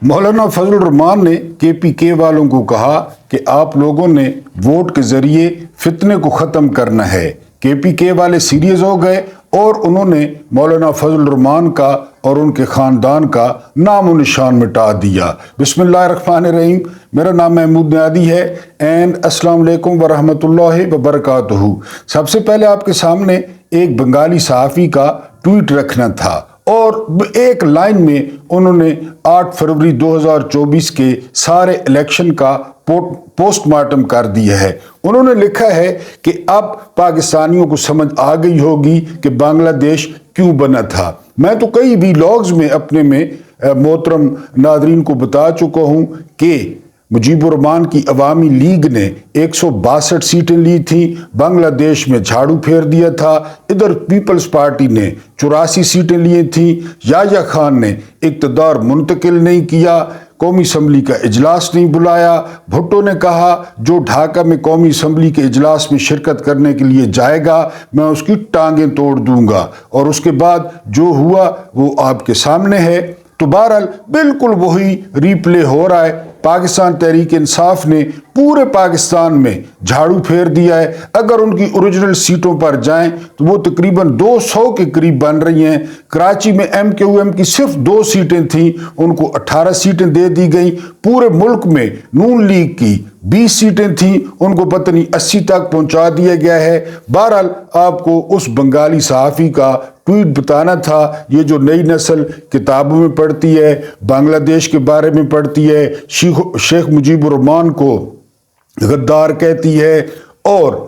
मौलाना फजल रहमान ने KPK वालों को कहा कि आप लोगों ने वोट के जरिए फितने को ख़त्म करना है। KPK वाले सीरियस हो गए और उन्होंने मौलाना फजल रहमान का और उनके ख़ानदान का नाम व निशान मिटा दिया। बिस्मिल्लाहिर्रहमानिर्रहीम। मेरा नाम महमूद नियादी है एंड अस्सलाम वालेकुम वरहमतुल्लाहि वबरकातुहू। सबसे पहले आपके सामने एक बंगाली सहाफ़ी का ट्वीट रखना था और एक लाइन में उन्होंने 8 फरवरी 2024 के सारे इलेक्शन का पोस्टमार्टम कर दिया है। उन्होंने लिखा है कि अब पाकिस्तानियों को समझ आ गई होगी कि बांग्लादेश क्यों बना था। मैं तो कई व्लॉग्स में अपने में मोहतरम नादरीन को बता चुका हूँ कि मुजीबुर रहमान की अवामी लीग ने 162 सीटें ली थी, बांग्लादेश में झाड़ू फेर दिया था। इधर पीपल्स पार्टी ने 84 सीटें ली थी। याह्या खान ने इक़्तिदार मुंतकिल नहीं किया, कौमी असम्बली का इजलास नहीं बुलाया। भुट्टो ने कहा जो ढाका में कौमी असम्बली के इजलास में शिरकत करने के लिए जाएगा मैं उसकी टांगें तोड़ दूंगा, और उसके बाद जो हुआ वो आपके सामने है। तो बहरहाल बिल्कुल वही रिप्ले हो रहा है। पाकिस्तान तहरीक इंसाफ ने पूरे पाकिस्तान में झाड़ू फेर दिया है। अगर उनकी ओरिजिनल सीटों पर जाएं तो वो तकरीबन 200 के करीब बन रही हैं। कराची में MQM की सिर्फ 2 सीटें थीं, उनको 18 सीटें दे दी गई। पूरे मुल्क में नून लीग की 20 सीटें थीं, उनको पता नहीं 80 तक पहुंचा दिया गया है। बहरहाल आपको उस बंगाली सहाफ़ी का ट्वीट बताना था। ये जो नई नस्ल किताबों में पढ़ती है, बांग्लादेश के बारे में पढ़ती है, शेख मुजीबुर रहमान को गद्दार कहती है, और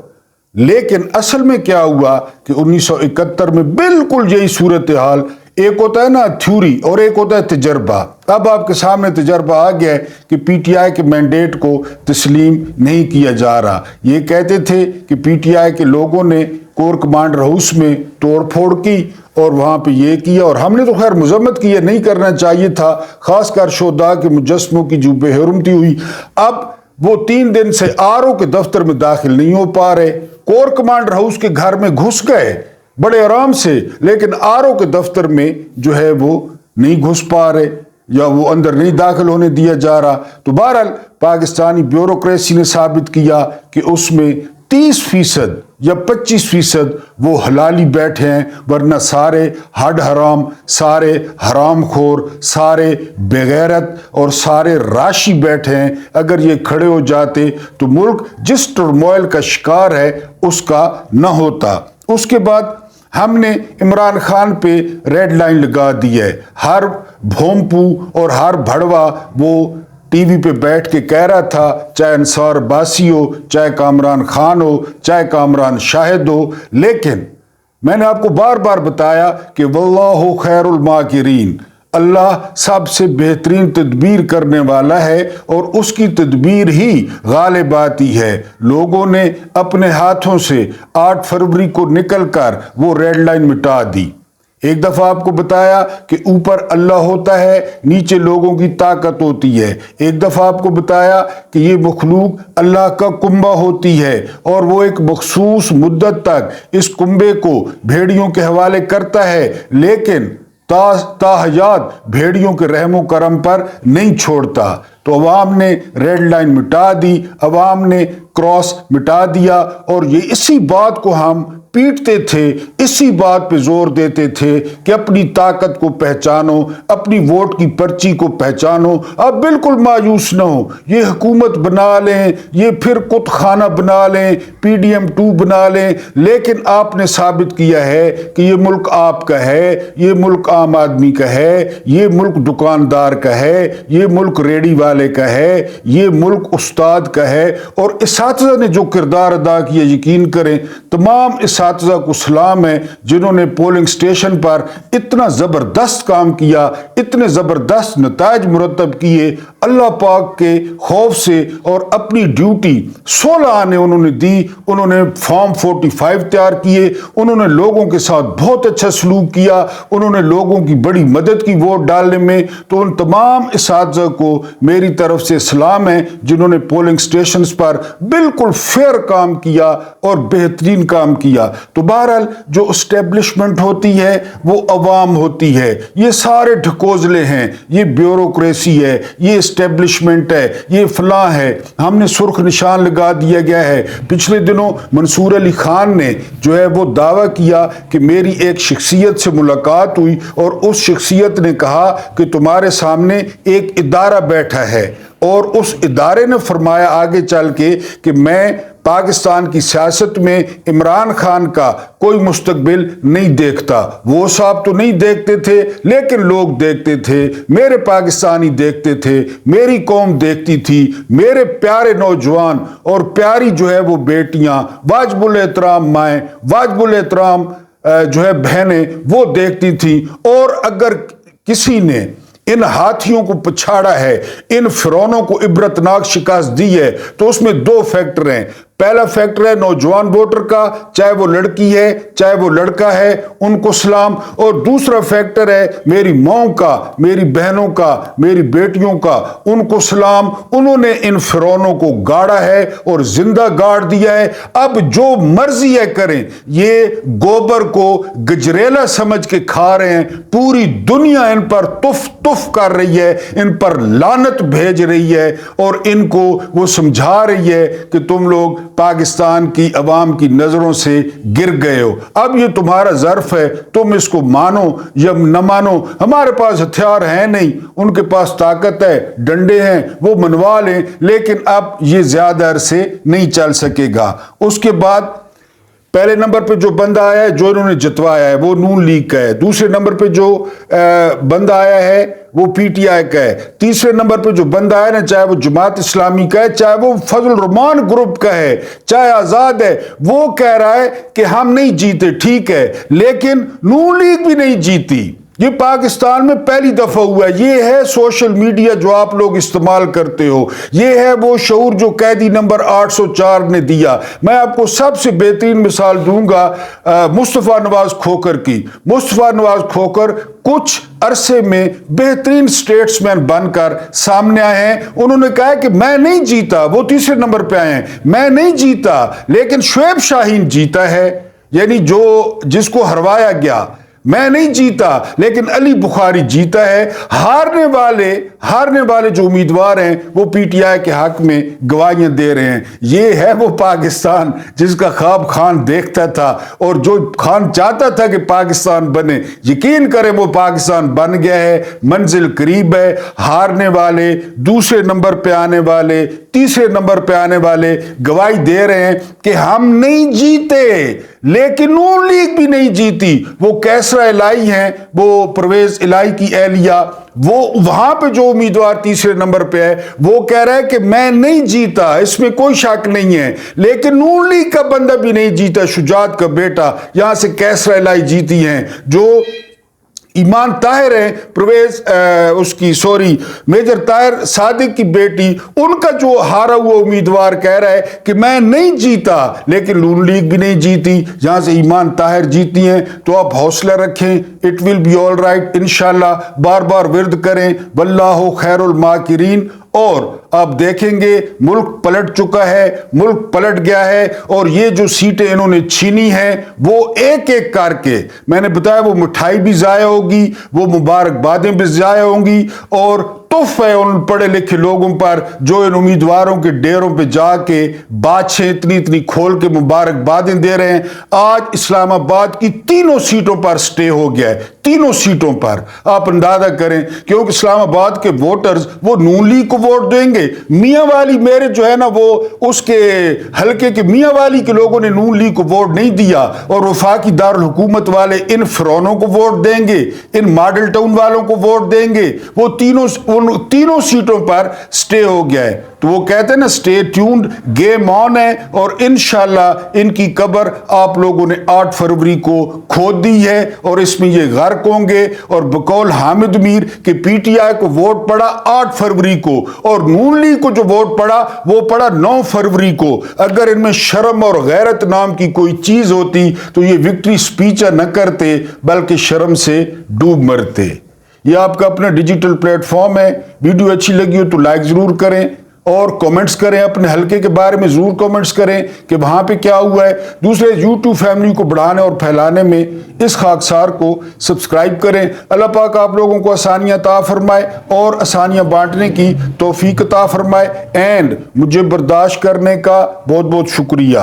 लेकिन असल में क्या हुआ कि 1971 में बिल्कुल यही सूरत हाल। एक होता है ना थ्योरी और एक होता है तजर्बा। अब आपके सामने तजर्बा आ गया है कि PTI के मैंडेट को तस्लीम नहीं किया जा रहा। ये कहते थे कि PTI के लोगों ने कोर कमांडर हाउस में तोड़ फोड़ की और वहाँ पे ये किया, और हमने तो खैर मजम्मत की है, नहीं करना चाहिए था, खासकर शोधा के मुजस्मों की जो बेहरमती हुई। अब वो 3 दिन से RO के दफ्तर में दाखिल नहीं हो पा रहे। कोर कमांडर हाउस के घर में घुस गए बड़े आराम से, लेकिन RO के दफ्तर में जो है वो नहीं घुस पा रहे या वो अंदर नहीं दाखिल होने दिया जा रहा। तो बहरहाल पाकिस्तानी ब्यूरोक्रेसी ने साबित किया कि उसमें 30% या 25% वो हलाली बैठे हैं, वरना सारे हड हराम, सारे हराम खोर, सारे बेगैरत और सारे राशि बैठे हैं। अगर ये खड़े हो जाते तो मुल्क जिस टर्मोइल का शिकार है उसका न होता। उसके बाद हमने इमरान खान पे रेड लाइन लगा दी है। हर भोंपू और हर भड़वा वो टीवी पे बैठ के कह रहा था, चाहे अंसार बासी हो, चाहे कामरान खान हो, चाहे कामरान शाहिद हो, लेकिन मैंने आपको बार बार बताया कि वल्लाहु खैरुल माकिरीन, अल्लाह सबसे बेहतरीन तदबीर करने वाला है और उसकी तदबीर ही गालिब आती है। लोगों ने अपने हाथों से 8 फरवरी को निकलकर वो रेड लाइन मिटा दी। एक दफ़ा आपको बताया कि ऊपर अल्लाह होता है, नीचे लोगों की ताकत होती है। एक दफ़ा आपको बताया कि ये मखलूक अल्लाह का कुंबा होती है और वो एक मखसूस मुद्दत तक इस कुंबे को भेड़ियों के हवाले करता है, लेकिन ताहयात भेड़ियों के रहमो करम पर नहीं छोड़ता। तो अवाम ने रेड लाइन मिटा दी, अवाम ने क्रॉस मिटा दिया, और ये इसी बात को हम पीटते थे, इसी बात पे जोर देते थे कि अपनी ताकत को पहचानो, अपनी वोट की पर्ची को पहचानो। अब बिल्कुल मायूस न हो, ये हुकूमत बना लें, ये फिर कुत खाना बना लें, PDM2 बना लें, लेकिन आपने साबित किया है कि ये मुल्क आपका है, ये मुल्क आम आदमी का है, ये मुल्क दुकानदार का है, ये मुल्क रेडी वाले का है, ये मुल्क उस्ताद का है। और इसातिज़ा ने जो किरदार अदा किया, यकीन करें तमाम इसातिज़ा को सलाम है जिन्होंने पोलिंग स्टेशन पर इतना ज़बरदस्त काम किया, इतने ज़बरदस्त नताइज मुरतब किए। अल्लाह पाक के खौफ से और अपनी ड्यूटी 16 आने उन्होंने दी। उन्होंने फॉर्म 45 तैयार किए, उन्होंने लोगों के साथ बहुत अच्छा सलूक किया, उन्होंने लोगों की बड़ी मदद की वोट डालने में। तो उन तमाम इसातिज़ा को मेरी तरफ से सलाम है जिन्होंने पोलिंग स्टेशन पर बिल्कुल फेयर काम किया और बेहतरीन काम किया। तो बहरहाल जो एस्टेब्लिशमेंट होती है वो अवाम होती है, ये सारे ढकोजले हैं, ये ब्यूरोक्रेसी है, ये एस्टेब्लिशमेंट है, ये फलां है, हमने सुर्ख निशान लगा दिया गया है। पिछले दिनों मंसूर अली खान ने जो है वो दावा किया कि मेरी एक शख्सियत से मुलाकात हुई और उस शख्सियत ने कहा कि तुम्हारे सामने एक इदारा बैठा है, और उस इदारे ने फरमाया आगे चल के कि मैं पाकिस्तान की सियासत में इमरान खान का कोई मुस्तकबिल नहीं देखता। वो साहब तो नहीं देखते थे, लेकिन लोग देखते थे, मेरे पाकिस्तानी देखते थे, मेरी कौम देखती थी, मेरे प्यारे नौजवान और प्यारी जो है वो बेटियां, वाजिबुल एहतराम माएँ, वाजिबुल एहतराम जो है बहनें, वो देखती थी। और अगर किसी ने इन हाथियों को पछाड़ा है, इन फिरौनों को इबरतनाक शिकस्त दी है, तो उसमें दो फैक्टर हैं। पहला फैक्टर है नौजवान वोटर का, चाहे वो लड़की है चाहे वो लड़का है, उनको सलाम। और दूसरा फैक्टर है मेरी माँ का, मेरी बहनों का, मेरी बेटियों का, उनको सलाम। उन्होंने इन फिरौनों को गाड़ा है और जिंदा गाड़ दिया है। अब जो मर्जी है करें, ये गोबर को गजरेला समझ के खा रहे हैं। पूरी दुनिया इन पर तुफ तुफ कर रही है, इन पर लानत भेज रही है और इनको वो समझा रही है कि तुम लोग पाकिस्तान की अवाम की नजरों से गिर गए हो। अब ये तुम्हारा ज़र्फ है, तुम इसको मानो या न मानो। हमारे पास हथियार है नहीं, उनके पास ताकत है, डंडे हैं, वो मनवा लें, लेकिन अब ये ज्यादा अरसे नहीं चल सकेगा। उसके बाद पहले नंबर पे जो बंदा आया है, जो इन्होंने जितवाया है, वो नून लीग का है। दूसरे नंबर पे जो बंदा आया है वो पीटीआई का है। तीसरे नंबर पे जो बंदा है ना, चाहे वो जमात इस्लामी का है, चाहे वो फजल रहमान ग्रुप का है, चाहे आजाद है, वो कह रहा है कि हम नहीं जीते, ठीक है, लेकिन नून लीग भी नहीं जीती। ये पाकिस्तान में पहली दफा हुआ है। ये है सोशल मीडिया जो आप लोग इस्तेमाल करते हो, ये है वो शऊर जो कैदी नंबर 804 ने दिया। मैं आपको सबसे बेहतरीन मिसाल दूंगा मुस्तफा नवाज खोखर की। मुस्तफा नवाज खोखर कुछ अरसे में बेहतरीन स्टेट्समैन बनकर सामने आए हैं। उन्होंने कहा कि मैं नहीं जीता, वो तीसरे नंबर पे आए हैं, मैं नहीं जीता, लेकिन शुएब शाहीन जीता है, यानी जो जिसको हरवाया गया। मैं नहीं जीता, लेकिन अली बुखारी जीता है। हारने वाले जो उम्मीदवार हैं वो पीटीआई के हक में गवाहियां दे रहे हैं। ये है वो पाकिस्तान जिसका ख्वाब खान देखता था और जो खान चाहता था कि पाकिस्तान बने। यकीन करें वो पाकिस्तान बन गया है, मंजिल करीब है। हारने वाले, दूसरे नंबर पे आने वाले, तीसरे नंबर पे आने वाले गवाही दे रहे हैं कि हम नहीं जीते, लेकिन नून लीग भी नहीं जीती। वो कैसरा इलाही हैं, वो परवेज इलाही की एहलिया, वो वहां पे जो उम्मीदवार तीसरे नंबर पे है वो कह रहा है कि मैं नहीं जीता, इसमें कोई शक नहीं है, लेकिन नून लीग का बंदा भी नहीं जीता। शुजात का बेटा यहां से कैसरा इलाही जीती हैं, जो ईमान ताहिर है, मेजर ताहिर सादिक की बेटी, उनका जो हारा हुआ उम्मीदवार कह रहा है कि मैं नहीं जीता, लेकिन नून लीग भी नहीं जीती, यहां से ईमान ताहिर जीती हैं। तो आप हौसला रखें, it will be all right इंशाल्लाह। बार बार विर्द करें, वल्लाहु खैरुल माकिरीन। और आप देखेंगे मुल्क पलट चुका है, मुल्क पलट गया है। और ये जो सीटें इन्होंने छीनी हैं वो एक एक करके, मैंने बताया, वो मिठाई भी जाया होगी, वो मुबारकबादें भी जाया होंगी, और तुफ है उन पढ़े लिखे लोगों पर जो इन उम्मीदवारों के डेरों पे जाके बादशाह इतनी इतनी खोल के मुबारकबादें दे रहे हैं। आज इस्लामाबाद की तीनों सीटों पर स्टे हो गया है, तीनों सीटों पर। आप अंदाजा करें, क्योंकि इस्लामाबाद के वोटर्स वो नून लीग को वोट देंगे। मियाँ वाली मेरे जो है ना, वो उसके हल्के के मियाँ वाली के लोगों ने नून लीग को वोट नहीं दिया, और वफाकी दारुल हुकूमत वाले इन फिरौनों को वोट देंगे, इन मॉडल टाउन वालों को वोट देंगे। वो तीनों सीटों पर स्टे हो गया है। तो वो कहते हैं ना, स्टे ट्यून्ड, गेम ऑन है। और इंशाल्लाह इनकी कब्र आप लोगों ने 8 फरवरी को खोद दी है और इसमें ये गर्क होंगे। और बकौल हामिद मीर के पीटीआई को वोट पड़ा 8 फरवरी को, और नून लीग को जो वोट पड़ा वो पड़ा 9 फरवरी को। अगर इनमें शर्म और गैरत नाम की कोई चीज होती तो ये विक्ट्री स्पीच न करते, बल्कि शर्म से डूब मरते। ये आपका अपना डिजिटल प्लेटफॉर्म है। वीडियो अच्छी लगी हो तो लाइक जरूर करें, اور کومنٹس کریں، اپنے حلقے کے بارے میں ضرور کومنٹس کریں کہ وہاں پہ کیا ہوا ہے۔ دوسرے یوٹیوب فیملی کو بڑھانے اور پھیلانے میں اس خاکسار کو سبسکرائب کریں۔ اللہ پاک آپ لوگوں کو آسانیاں عطا فرمائے اور آسانیاں بانٹنے کی توفیق عطا فرمائے، اینڈ مجھے برداشت کرنے کا بہت بہت شکریہ۔